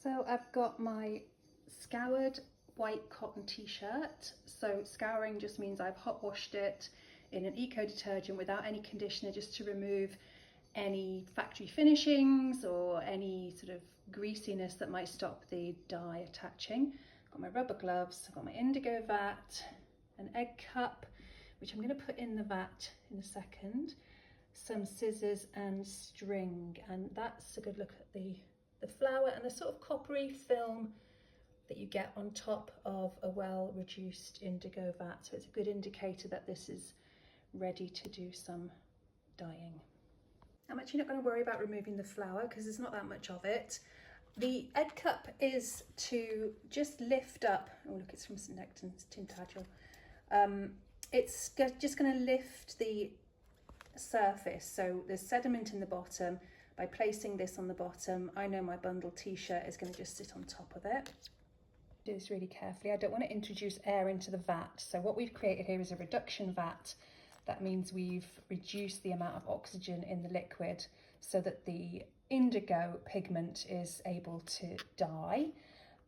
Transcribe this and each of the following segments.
So I've got my scoured white cotton t-shirt. So scouring just means I've hot washed it in an eco detergent without any conditioner, just to remove any factory finishings or any sort of greasiness that might stop the dye attaching. I've got my rubber gloves, I've got my indigo vat, an egg cup, which I'm going to put in the vat in a second, some scissors and string, and that's a good look at the flower and the sort of coppery film that you get on top of a well reduced indigo vat. So it's a good indicator that this is ready to do some dyeing. I'm actually not going to worry about removing the flower because there's not that much of it. The egg cup is to just lift up, oh look, it's from St Nectan's Tintagel. It's just going to lift the surface, so there's sediment in the bottom. By placing this on the bottom, I know my bundled t-shirt is going to just sit on top of it. Do this really carefully. I don't want to introduce air into the vat, so what we've created here is a reduction vat. That means we've reduced the amount of oxygen in the liquid so that the indigo pigment is able to dye.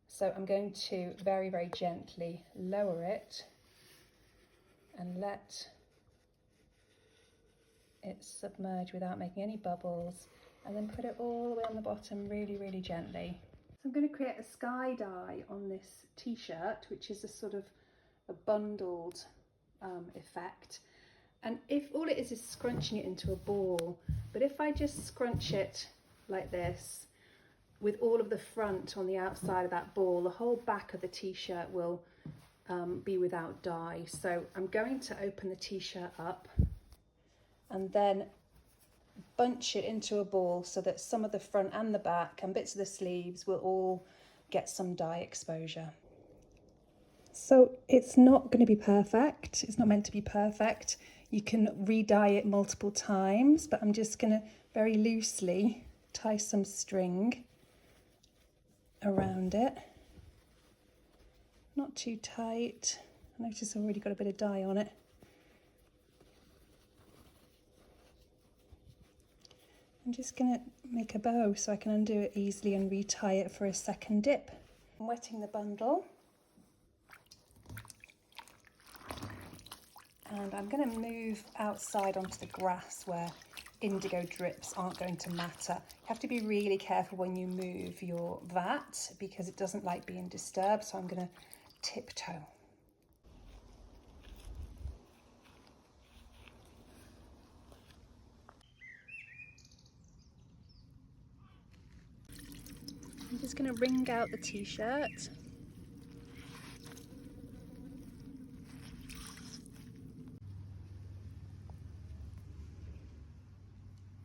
So I'm going to very, very gently lower it and let it submerge without making any bubbles, and then put it all the way on the bottom really, really gently. So I'm going to create a sky dye on this t-shirt, which is a sort of a bundled effect. And if all it is scrunching it into a ball, but if I just scrunch it like this, with all of the front on the outside of that ball, the whole back of the t-shirt will be without dye. So I'm going to open the t-shirt up and then bunch it into a ball so that some of the front and the back and bits of the sleeves will all get some dye exposure. So it's not going to be perfect. It's not meant to be perfect. You can re-dye it multiple times, but I'm just going to very loosely tie some string around it. Not too tight. I notice I've already got a bit of dye on it. I'm just going to make a bow so I can undo it easily and retie it for a second dip. I'm wetting the bundle. And I'm going to move outside onto the grass where indigo drips aren't going to matter. You have to be really careful when you move your vat because it doesn't like being disturbed, so I'm going to tiptoe. I'm just going to wring out the t-shirt.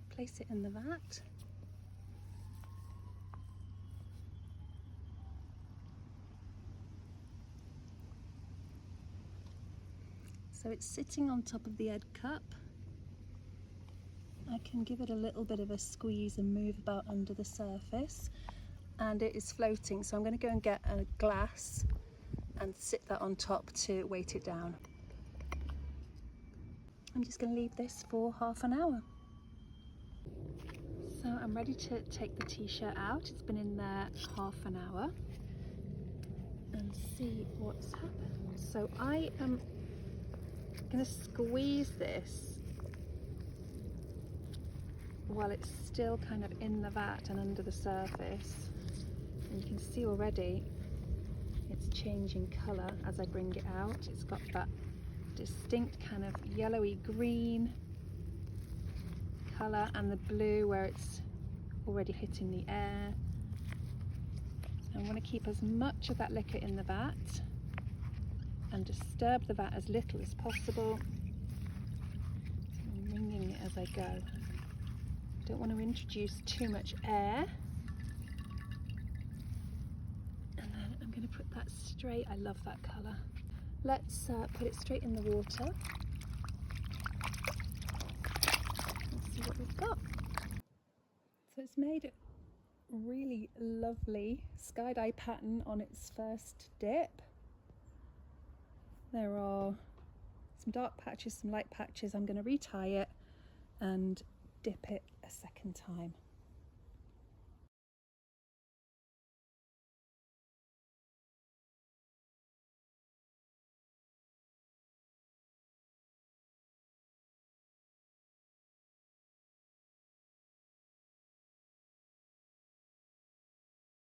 Place it in the vat. So it's sitting on top of the egg cup. I can give it a little bit of a squeeze and move about under the surface, and it is floating. So I'm going to go and get a glass and sit that on top to weight it down. I'm just going to leave this for half an hour. So I'm ready to take the t-shirt out. It's been in there half an hour, and see what's happened. So I am going to squeeze this while it's still kind of in the vat and under the surface. And you can see already it's changing colour as I bring it out. It's got that distinct kind of yellowy green colour and the blue where it's already hitting the air. So I want to keep as much of that liquor in the vat and disturb the vat as little as possible. I'm wringing it as I go. Don't want to introduce too much air. And then I'm going to put that straight. I love that colour. Let's put it straight in the water. Let's see what we've got. So it's made a really lovely sky dye pattern on its first dip. There are some dark patches, some light patches. I'm going to retie it and dip it a second time.